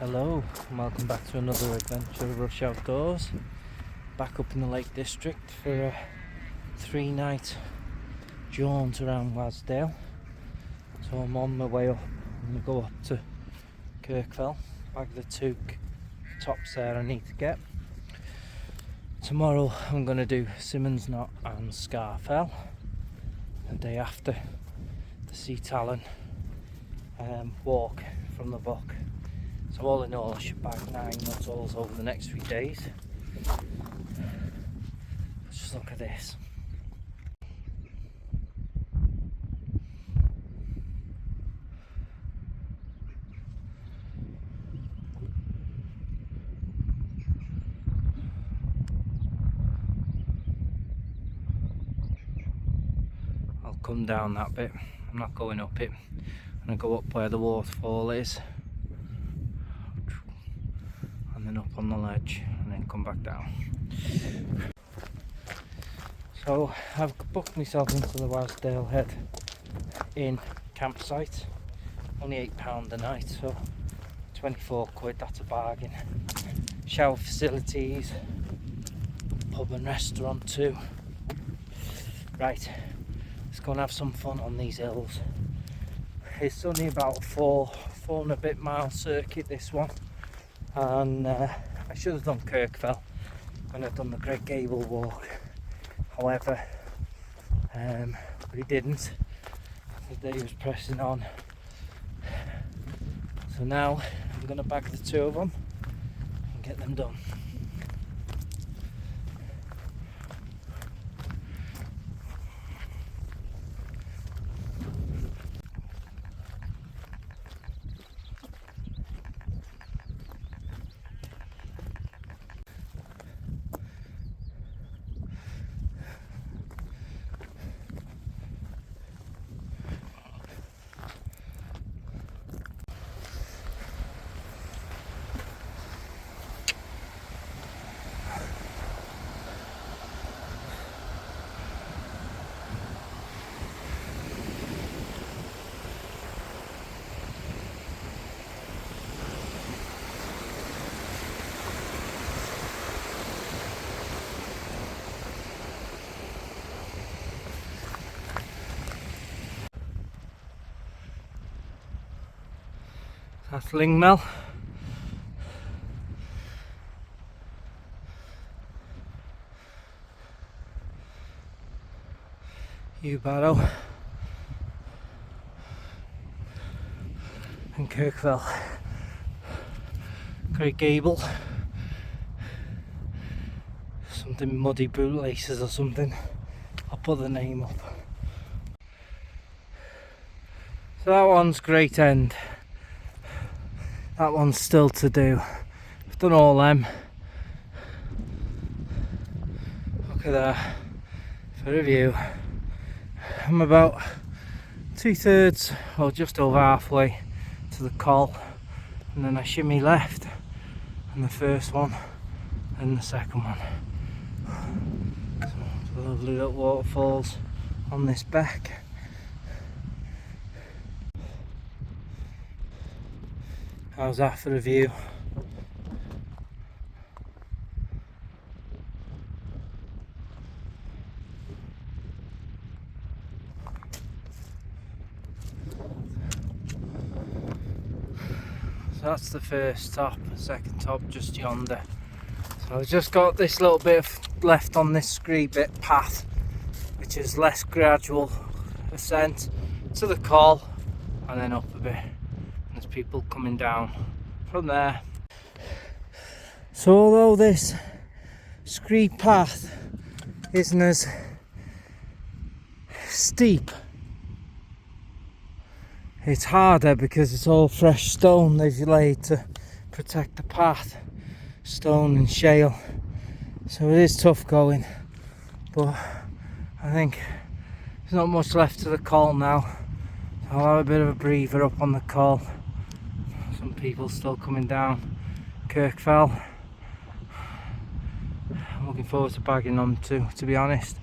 Hello and welcome back to another adventure of Rush Outdoors. Back up in the Lake District for a 3-night jaunt around Wasdale. So I'm on my way up. I'm going to go up to Kirk Fell, bag the two tops there I need to get. Tomorrow I'm going to do Simmons Knot and Scar Fell. The day after the Sea Talon walk from the book. So all in all I should bag 9 Nuttalls over the next few days. Just look at this. I'll come down that bit, I'm not going up it. I'm going to go up where the waterfall is. And then up on the ledge and then come back down. So I've booked myself into the Wasdale Head Inn campsite. Only £8 a night, so 24 quid, that's a bargain. Shower facilities, pub and restaurant too. Right, let's go and have some fun on these hills. It's only about a four and a bit mile circuit, this one. And I should have done Kirk Fell when I'd done the Great Gable walk. However, we didn't. The day was pressing on. So now I'm going to bag the two of them and get them done. That's Lingmel. Barrow and Kirk Fell. Great Gable. Something muddy bootlaces or something. I'll put the name up. So that one's Great End. That one's still to do. I've done all them. Look at that. For review, I'm about 2/3 or just over halfway to the col, and then I shimmy left and the first one and the second one. So lovely little waterfalls on this back. How's that for a view? So that's the first top, the second top just yonder. So I've just got this little bit left on this scree bit path, which is less gradual ascent to the col and then up a bit. There's people coming down from there. So although this scree path isn't as steep, it's harder because it's all fresh stone they've laid to protect the path, stone and shale. So it is tough going, but I think there's not much left to the col now. So I'll have a bit of a breather up on the col. Some people still coming down Kirk Fell. I'm looking forward to bagging them too, to be honest.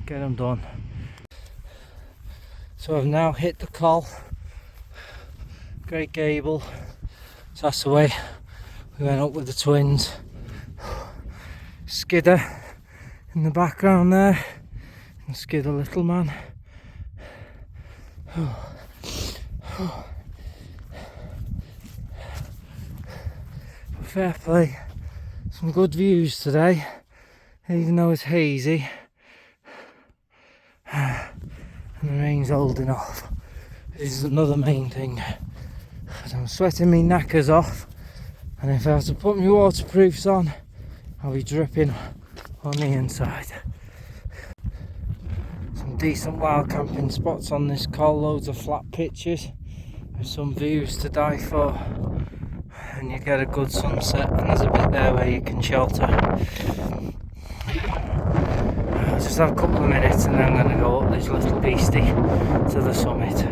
Get them done. So I've now hit the col, Great Gable, So that's the way we went up with the twins. Skidder in the background there, and Skidder little man. Fair play, some good views today, even though it's hazy and the rain's holding off. This is another main thing, because I'm sweating me knackers off, and if I have to put my waterproofs on, I'll be dripping on the inside. Some decent wild camping spots on this col, loads of flat pitches with some views to die for, and you get a good sunset, and there's a bit there where you can shelter. I'll just have a couple of minutes and then I'm going to go up this little beastie to the summit.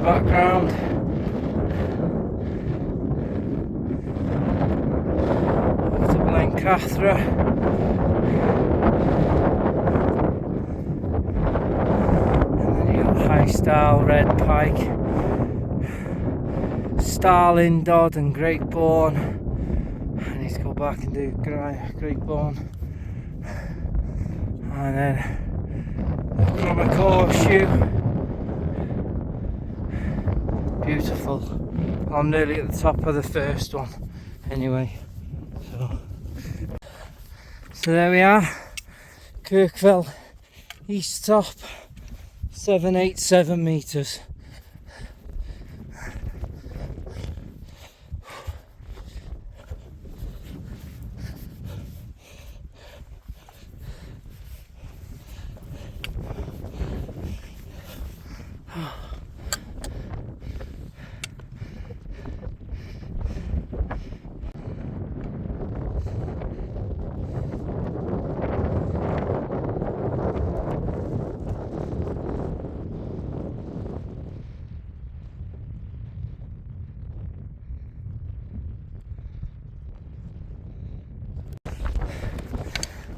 Background. To Blencathra. And then you got High Style, Red Pike, Starling, Dodd and Great Bourne. I need to go back and do Great Bourne. And then from a horseshoe. Beautiful. Well, I'm nearly at the top of the first one anyway, so there we are, Kirk Fell East Top, 787 metres.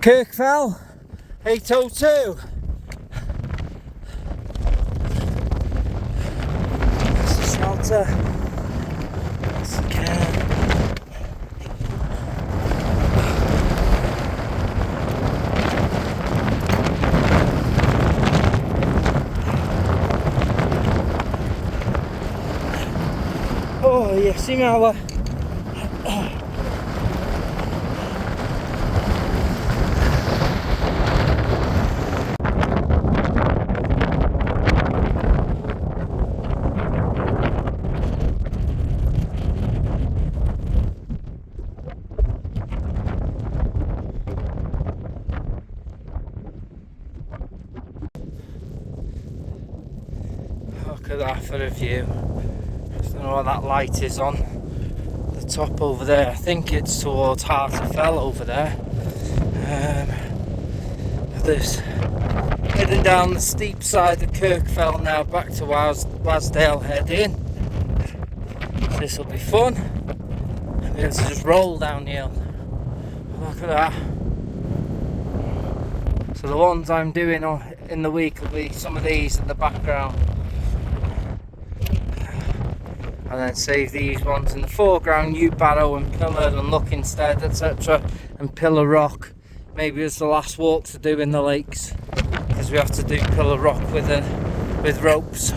Kirk Fell 802. That's the shelter. That's the can. Oh, yeah, see my Look at that for a view. I don't know what that light is on the top over there. I think it's towards Heart of Fell over there. There's heading down the steep side of Kirk Fell now, back to Wasdale heading. So this will be fun. I'll be able to just roll down the hill. Look at that. So the ones I'm doing in the week will be some of these in the background. And then save these ones in the foreground, U Barrow and Pillar and Look Instead, etc. And Pillar Rock. Maybe it's the last walk to do in the lakes, because we have to do Pillar Rock with ropes.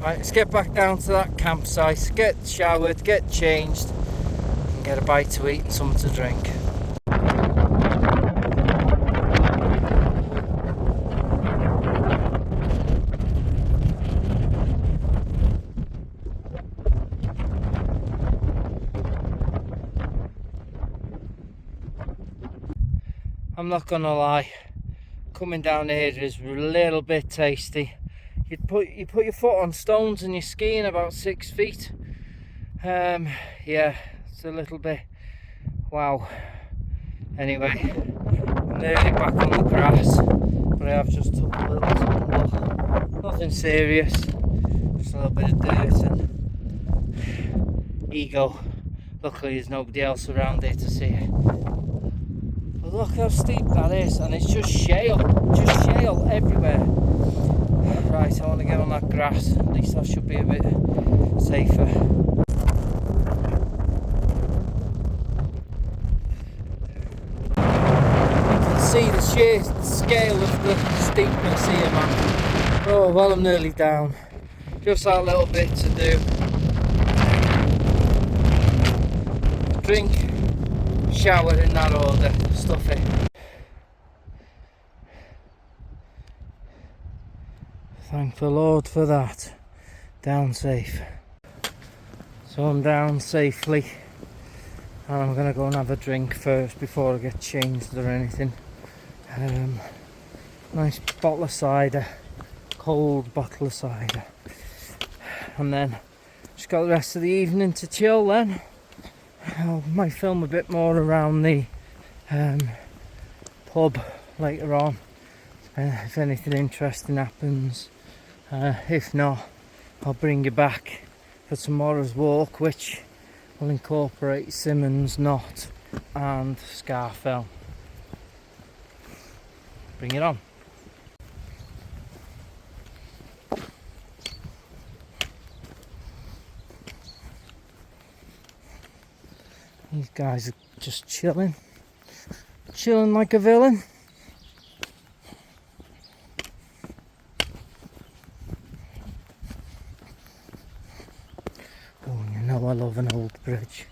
Right, let's get back down to that campsite, get showered, get changed, and get a bite to eat and something to drink. I'm not gonna lie, coming down here is a little bit tasty. You put your foot on stones and you're skiing about 6 feet. Yeah, it's a little bit wow. Anyway, I'm nearly back on the grass, but I have just took a little tumble. Nothing serious, just a little bit of dirt and ego. Luckily there's nobody else around here to see it. But look how steep that is, and it's just shale everywhere. Right, I want to get on that grass, at least that should be a bit safer. You can see the sheer scale of the steepness here, man. Oh, well, I'm nearly down. Just that little bit to do. Drink, shower in that order, stuff it. Thank the Lord for that. Down safe. So I'm down safely, and I'm gonna go and have a drink first before I get changed or anything. Nice bottle of cider, cold bottle of cider, and then just got the rest of the evening to chill. Then I might film a bit more around the pub later on, if anything interesting happens. If not, I'll bring you back for tomorrow's walk, which will incorporate Simmons, Knott and Fell. Bring it on. These guys are just chilling like a villain. Oh, you know I love an old bridge.